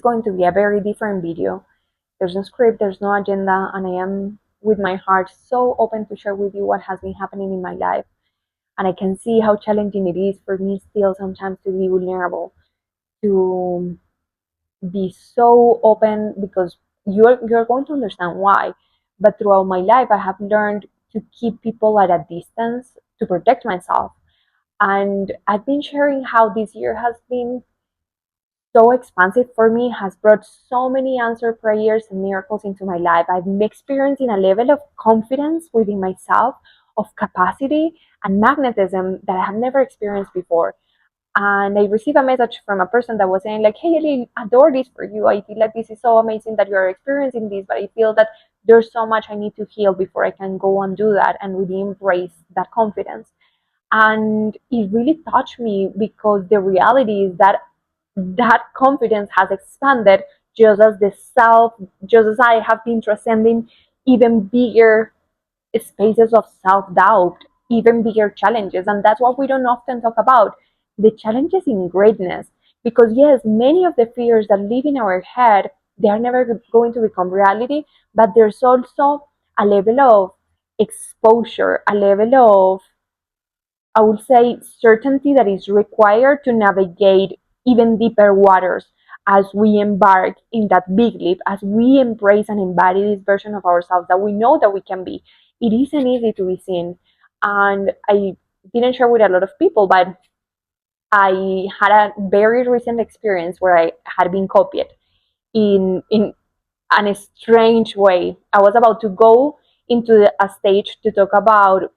going to be a very different video. There's no script, there's no agenda, and I am with my heart so open to share with you what has been happening in my life. And I can see how challenging it is for me still sometimes to be vulnerable, to be so open, because you're going to understand why. But throughout my life, I have learned to keep people at a distance to protect myself. And I've been sharing how this year has been so expansive for me, has brought so many answered prayers and miracles into my life. I'm experiencing a level of confidence within myself, of capacity and magnetism that I have never experienced before. And I received a message from a person that was saying like, hey Ellie, I adore this for you. I feel like this is so amazing that you're experiencing this, but I feel that there's so much I need to heal before I can go and do that and really embrace that confidence. And it really touched me, because the reality is that that confidence has expanded, just as the self, just as I have been transcending even bigger spaces of self-doubt, even bigger challenges. And that's what we don't often talk about, the challenges in greatness. Because yes, many of the fears that live in our head, they are never going to become reality, but there's also a level of exposure, a level of, I would say, certainty that is required to navigate even deeper waters as we embark in that big leap, as we embrace and embody this version of ourselves that we know that we can be. It isn't easy to be seen. And I didn't share with a lot of people, but I had a very recent experience where I had been copied in a strange way. I was about to go into a stage to talk about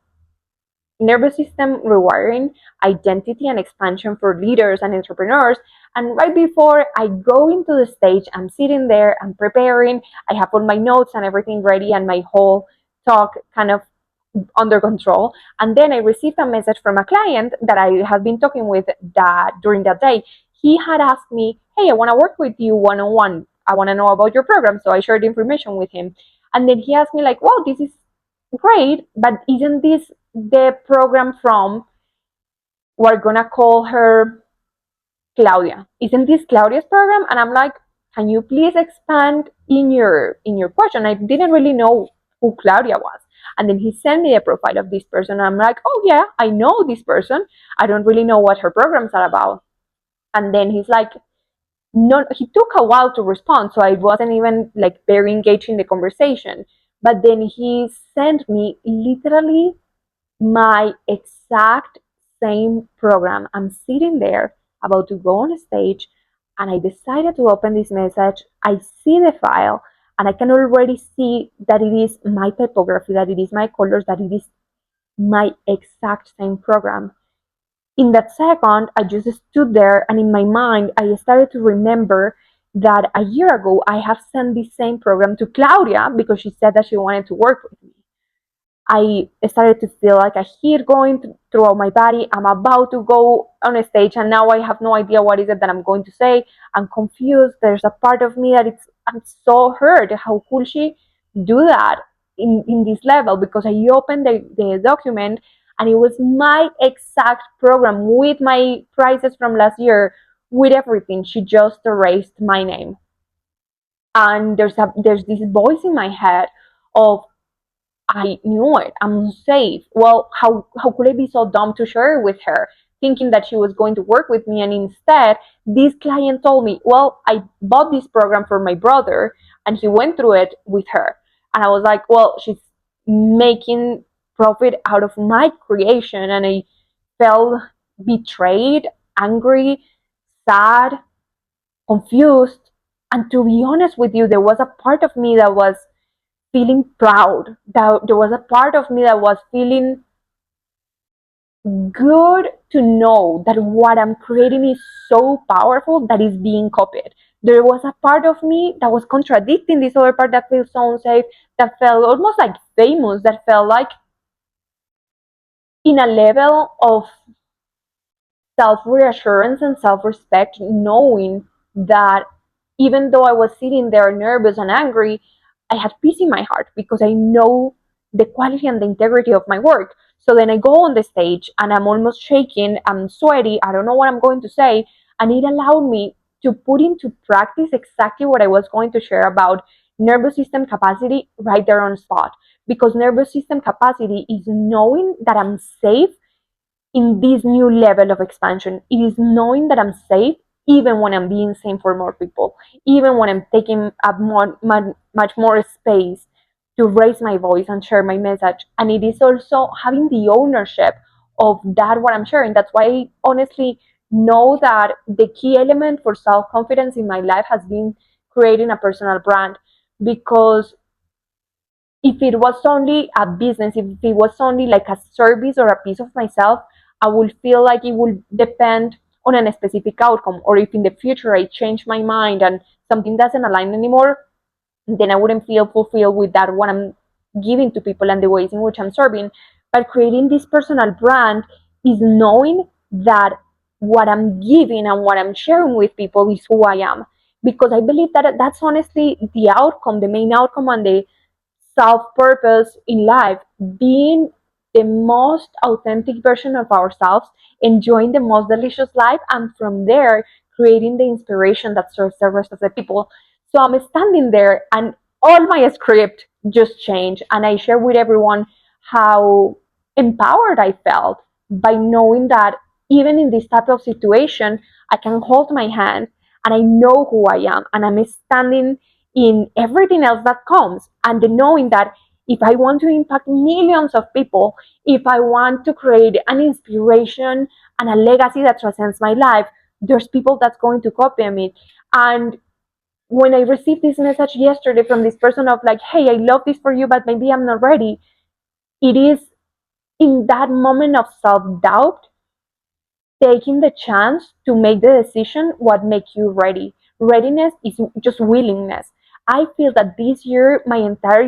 nervous system rewiring, identity and expansion for leaders and entrepreneurs. And right before I go into the stage, I'm sitting there, I'm preparing, I have all my notes and everything ready, and my whole talk kind of under control. And then I received a message from a client that I had been talking with that during that day. He had asked me, hey, I want to work with you one on one. I want to know about your program. So I shared information with him. And then he asked me, like, wow, this is great, but isn't this the program from, we're gonna call her Claudia? Isn't this Claudia's program? And I'm like, can you please expand in your question? I didn't really know who Claudia was. And then he sent me a profile of this person. And I'm like, oh yeah, I know this person. I don't really know what her programs are about. And then he's like, no, he took a while to respond, so I wasn't even like very engaged in the conversation. But then he sent me literally my exact same program. I'm sitting there about to go on stage, and I decided to open this message. I see the file, and I can already see that it is my typography, that it is my colors, that it is my exact same program. In that second, I just stood there, and in my mind, I started to remember that a year ago I have sent this same program to Claudia because she said that she wanted to work with me. I started to feel like a heat going throughout my body. I'm about to go on a stage, and now I have no idea what is it that I'm going to say. I'm confused. There's a part of me that I'm so hurt. How could she do that in this level? Because I opened the document, and it was my exact program with my prices from last year, with everything. She just erased my name. And there's this voice in my head of, I knew it. I'm safe. Well, how could I be so dumb to share it with her, thinking that she was going to work with me? And instead, this client told me, well, I bought this program for my brother, and he went through it with her. And I was like, well, she's making profit out of my creation. And I felt betrayed, angry, sad, confused. And to be honest with you, there was a part of me that was feeling proud. That there was a part of me that was feeling good to know that what I'm creating is so powerful that is being copied. There was a part of me that was contradicting this other part that feels so unsafe, that felt almost like famous, that felt like in a level of self reassurance and self respect, knowing that even though I was sitting there nervous and angry, I had peace in my heart because I know the quality and the integrity of my work. So then I go on the stage, and I'm almost shaking, I'm sweaty, I don't know what I'm going to say, and it allowed me to put into practice exactly what I was going to share about nervous system capacity right there on spot. Because nervous system capacity is knowing that I'm safe in this new level of expansion. It is knowing that I'm safe even when I'm being seen for more people, even when I'm taking up much more space to raise my voice and share my message. And it is also having the ownership of that, what I'm sharing. That's why I honestly know that the key element for self confidence in my life has been creating a personal brand. Because if it was only a business, if it was only like a service or a piece of myself, I would feel like it would depend on a specific outcome. Or if in the future I change my mind and something doesn't align anymore, then I wouldn't feel fulfilled with that what I'm giving to people and the ways in which I'm serving. But creating this personal brand is knowing that what I'm giving and what I'm sharing with people is who I am. Because I believe that that's honestly the outcome, the main outcome, and the self purpose in life, being the most authentic version of ourselves, enjoying the most delicious life, and from there, creating the inspiration that serves the rest of the people. So I'm standing there, and all my script just changed, and I share with everyone how empowered I felt by knowing that even in this type of situation, I can hold my hand and I know who I am, and I'm standing in everything else that comes. And the knowing that if I want to impact millions of people, if I want to create an inspiration and a legacy that transcends my life, there's people that's going to copy me. And when I received this message yesterday from this person of like, hey, I love this for you, but maybe I'm not ready, it is in that moment of self doubt taking the chance to make the decision what makes you ready. Readiness is just willingness. I feel that this year, my entire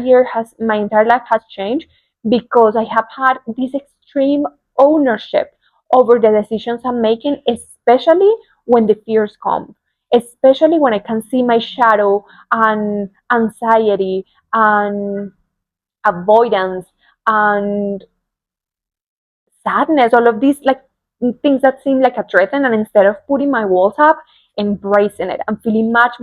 life has changed because I have had this extreme ownership over the decisions I'm making, especially when the fears come, especially when I can see my shadow and anxiety and avoidance and sadness, all of these like things that seem like a threat, and instead of putting my walls up, embracing it and feeling much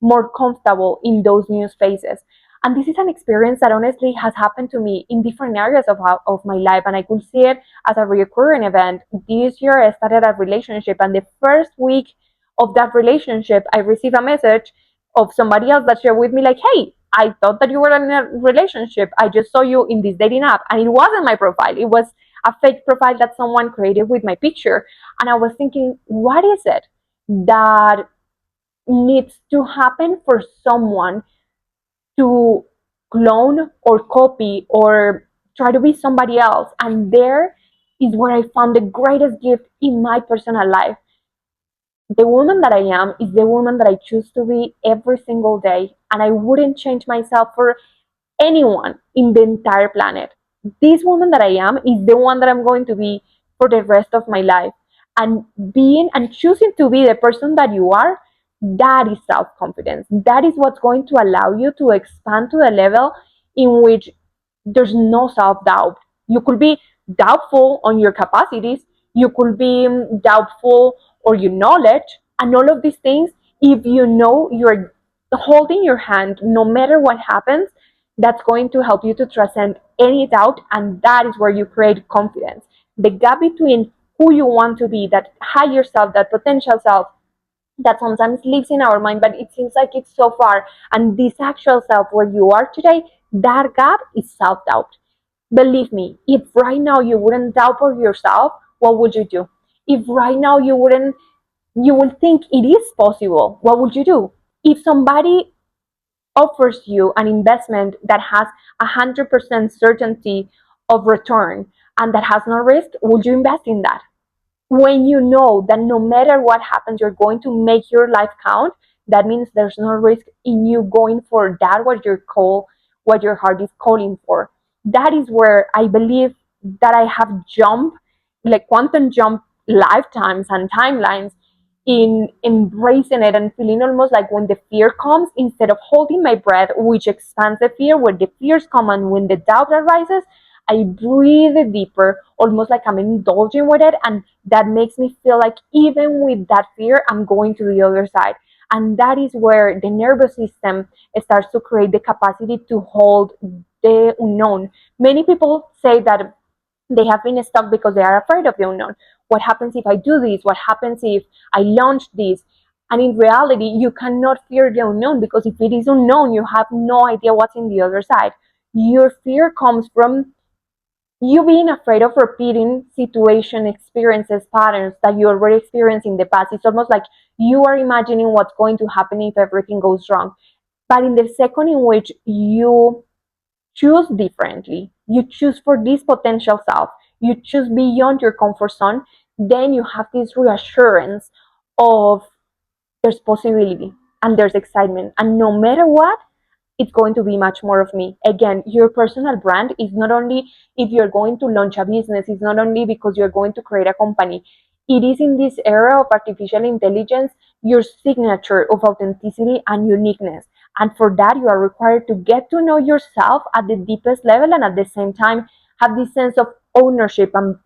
more comfortable in those new spaces. And this is an experience that honestly has happened to me in different areas of my life, and I could see it as a recurring event. This year I started a relationship, and the first week of that relationship I received a message of somebody else that shared with me like, hey, I thought that you were in a relationship, I just saw you in this dating app. And it wasn't my profile, it was a fake profile that someone created with my picture. And I was thinking, what is it that needs to happen for someone to clone or copy or try to be somebody else? And there is where I found the greatest gift in my personal life. The woman that I am is the woman that I choose to be every single day, and I wouldn't change myself for anyone in the entire planet. This woman that I am is the one that I'm going to be for the rest of my life. And being and choosing to be the person that you are, that is self confidence. That is what's going to allow you to expand to the level in which there's no self doubt. You could be doubtful on your capacities, you could be doubtful or your knowledge, and all of these things. If you know you're holding your hand no matter what happens, that's going to help you to transcend any doubt, and that is where you create confidence. The gap between who you want to be, that higher self, that potential self, that sometimes lives in our mind, but it seems like it's so far, and this actual self where you are today, that gap is self doubt. Believe me, if right now you wouldn't doubt of yourself, what would you do? If right now you would think it is possible, what would you do? If somebody offers you an investment that has 100% certainty of return and that has no risk, would you invest in that? When you know that no matter what happens, you're going to make your life count, that means there's no risk in you going for that, what your heart is calling for. That is where I believe that I have jumped, like quantum jump lifetimes and timelines, in embracing it and feeling almost like when the fear comes, instead of holding my breath, which expands the fear, when the fears come and when the doubt arises, I breathe deeper, almost like I'm indulging with it. And that makes me feel like even with that fear, I'm going to the other side. And that is where the nervous system starts to create the capacity to hold the unknown. Many people say that they have been stuck because they are afraid of the unknown. What happens if I do this? What happens if I launch this? And in reality, you cannot fear the unknown, because if it is unknown, you have no idea what's in the other side. Your fear comes from you being afraid of repeating situation, experiences, patterns that you already experienced in the past. It's almost like you are imagining what's going to happen if everything goes wrong. But in the second in which you choose differently, you choose for this potential self, you choose beyond your comfort zone, then you have this reassurance of there's possibility and there's excitement. And no matter what, it's going to be much more of me. Again, your personal brand is not only if you're going to launch a business, it's not only because you're going to create a company. It is in this era of artificial intelligence, your signature of authenticity and uniqueness. And for that, you are required to get to know yourself at the deepest level, and at the same time, have this sense of ownership and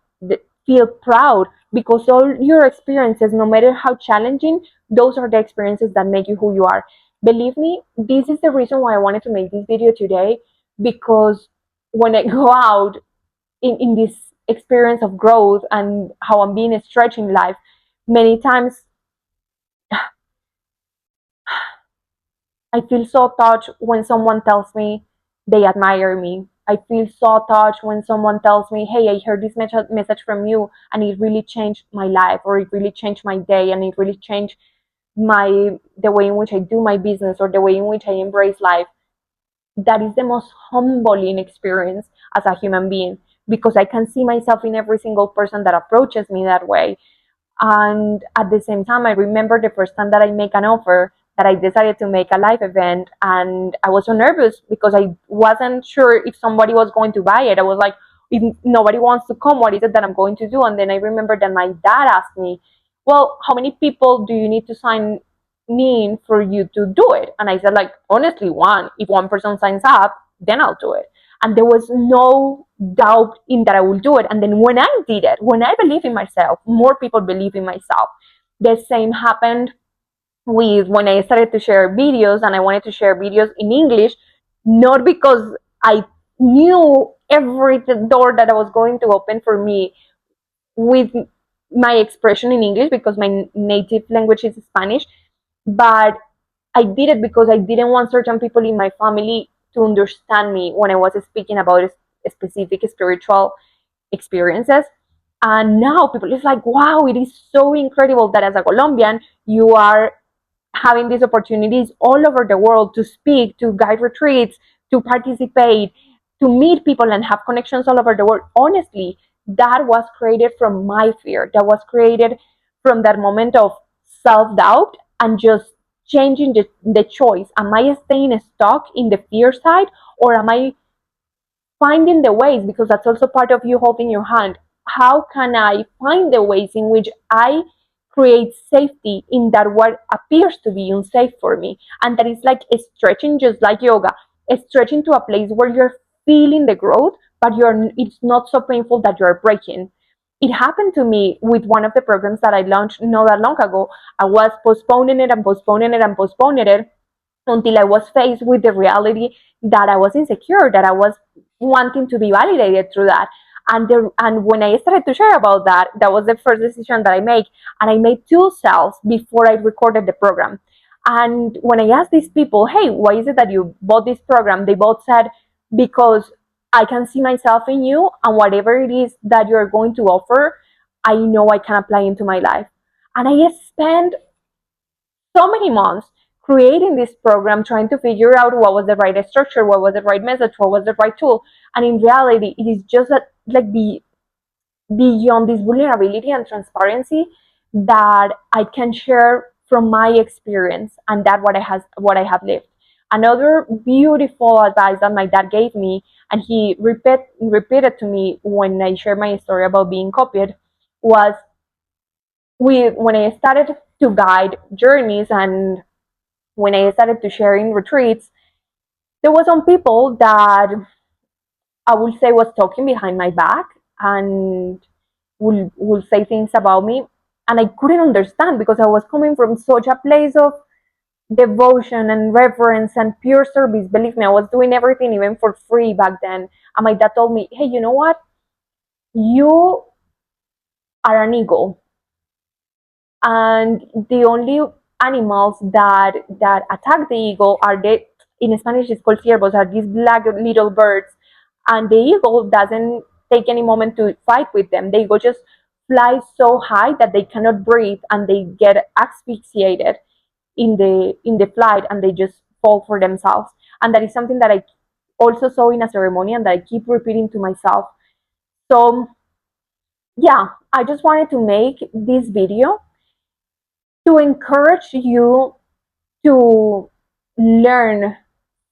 feel proud, because all your experiences, no matter how challenging, those are the experiences that make you who you are. Believe me, this is the reason why I wanted to make this video today, because when I go out in this experience of growth and how I'm being stretched in life, many times I feel so touched when someone tells me they admire me. I feel so touched when someone tells me, hey, I heard this message from you and it really changed my life, or it really changed my day, and it really changed the way in which I do my business, or the way in which I embrace life. That is the most humbling experience as a human being, because I can see myself in every single person that approaches me that way. And at the same time, I remember the first time that I make an offer, that I decided to make a live event, and I was so nervous because I wasn't sure if somebody was going to buy it. I was like, if nobody wants to come, what is it that I'm going to do? And then I remember that my dad asked me, well, how many people do you need to sign in for you to do it? And I said, like, honestly, one. If one person signs up, then I'll do it. And there was no doubt in that I will do it. And then when I did it, when I believe in myself, more people believe in myself. The same happened with when I started to share videos, and I wanted to share videos in English, not because I knew every door that I was going to open for me with my expression in English, because my native language is Spanish, but I did it because I didn't want certain people in my family to understand me when I was speaking about specific spiritual experiences. And now people is like, wow, it is so incredible that as a Colombian, you are having these opportunities all over the world to speak, to guide retreats, to participate, to meet people and have connections all over the world. Honestly, that was created from my fear. That was created from that moment of self doubt and just changing the choice. Am I staying stuck in the fear side, or am I finding the ways, because that's also part of you holding your hand? How can I find the ways in which I create safety in that what appears to be unsafe for me? And that is like stretching, just like yoga, stretching to a place where you're feeling the growth, but it's not so painful that you're breaking. It happened to me with one of the programs that I launched not that long ago. I was postponing it and postponing it and postponing it until I was faced with the reality that I was insecure, that I was wanting to be validated through that. And when I started to share about that, that was the first decision that I made. And I made two sales before I recorded the program. And when I asked these people, hey, why is it that you bought this program? They both said, because I can see myself in you, and whatever it is that you're going to offer, I know I can apply into my life. And I spent so many months creating this program, trying to figure out what was the right structure, what was the right message, what was the right tool. And in reality, it is just that, like, beyond this vulnerability and transparency that I can share from my experience, and that what I have lived. Another beautiful advice that my dad gave me, and he repeated to me when I shared my story about being copied, was when I started to guide journeys, and when I started to share in retreats, there were some people that I will say was talking behind my back and will say things about me. And I couldn't understand because I was coming from such a place of devotion and reverence and pure service. Believe me, I was doing everything even for free back then. And my dad told me, hey, you know what? You are an eagle. And the only animals that attack the eagle are the, in Spanish it's called ciervos, are these black little birds, and the eagle doesn't take any moment to fight with them. They go just fly so high that they cannot breathe and they get asphyxiated in the flight and they just fall for themselves. And that is something that I also saw in a ceremony and that I keep repeating to myself. So yeah, I just wanted to make this video to encourage you to learn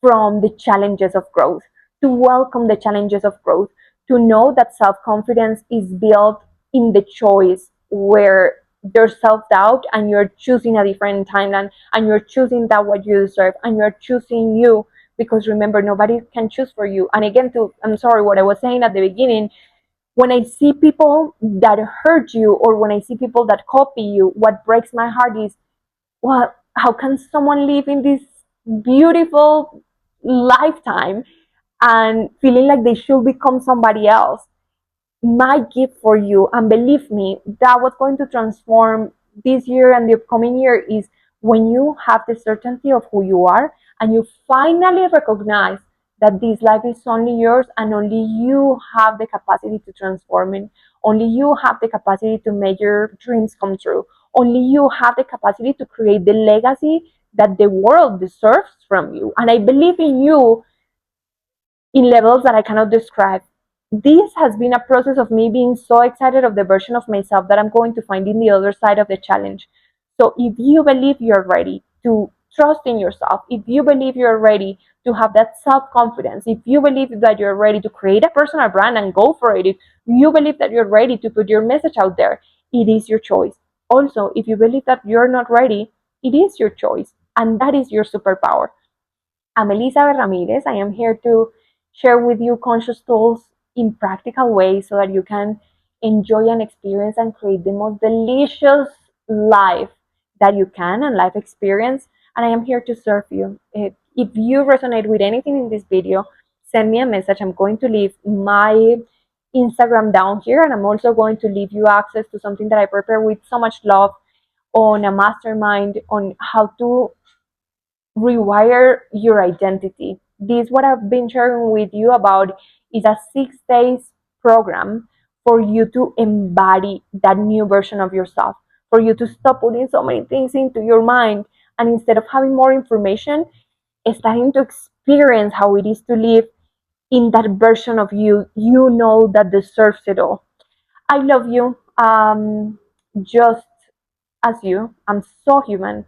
from the challenges of growth, to welcome the challenges of growth, to know that self confidence is built in the choice where there's self doubt and you're choosing a different timeline and you're choosing that what you deserve and you're choosing you, because remember, nobody can choose for you. And again, to I'm sorry, what I was saying at the beginning, when I see people that hurt you or when I see people that copy you, what breaks my heart is, well, how can someone live in this beautiful lifetime and feeling like they should become somebody else? My gift for you, and believe me, that what's going to transform this year and the upcoming year is when you have the certainty of who you are and you finally recognize that this life is only yours and only you have the capacity to transform it. Only you have the capacity to make your dreams come true. Only you have the capacity to create the legacy that the world deserves from you. And I believe in you in levels that I cannot describe. This has been a process of me being so excited of the version of myself that I'm going to find in the other side of the challenge. So if you believe you're ready to trust in yourself, if you believe you're ready to have that self-confidence, if you believe that you're ready to create a personal brand and go for it, if you believe that you're ready to put your message out there, it is your choice. Also, if you believe that you're not ready, it is your choice. And that is your superpower. I'm Elizabeth Ramirez. I am here to share with you conscious tools in practical ways so that you can enjoy and experience and create the most delicious life that you can and life experience. And I am here to serve you. If you resonate with anything in this video, send me a message. I'm going to leave my Instagram down here, and I'm also going to leave you access to something that I prepare with so much love on a mastermind on how to rewire your identity. This what I've been sharing with you about is a 6 days program for you to embody that new version of yourself, for you to stop putting so many things into your mind and instead of having more information, starting to experience how it is to live in that version of you you know that deserves it all. I love you. Just as you. I'm so human.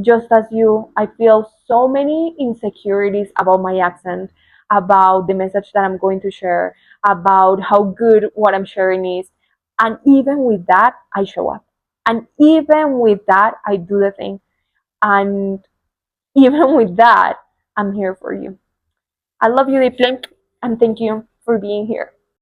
Just as you, I feel so many insecurities about my accent, about the message that I'm going to share, about how good what I'm sharing is. And even with that, I show up. And even with that, I do the thing. And even with that, I'm here for you. I love you deeply, and thank you for being here.